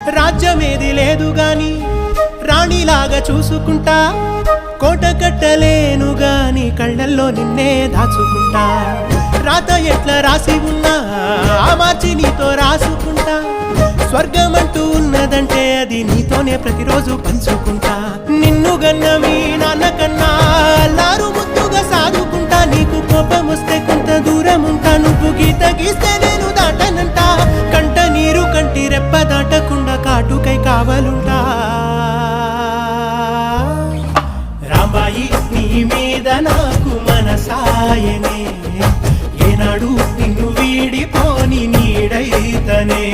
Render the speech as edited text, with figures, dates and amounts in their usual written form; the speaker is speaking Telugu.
రాజ్యమేది లేదు గాని రాణిలాగా చూసుకుంటా, కోట కట్టలేను గాని కళ్ళల్లో నిన్నే దాచుకుంటా. రాత ఎట్లా రాసి ఉన్నా ఆ మార్చి నీతో రాసుకుంటా. స్వర్గమంటూ ఉన్నదంటే అది నీతోనే ప్రతిరోజు పంచుకుంటా. నిన్ను గన్న మీ నాన్న కన్నా అల్లారు ముద్దుగా సాదుకుంటా. నీకు కోపం వస్తే కొంత దూరం ఉంటా, నువ్వు గీత గీస్తే నేను దాటనంటా. కంట నీరు కంటి రెప్ప దాటకుండా కాటుకై కావలుంటా. రాంబాయి నీ మీద నాకు మనసాయనే, ఏనాడు నిన్ను వీడిపోని నీడైతనే.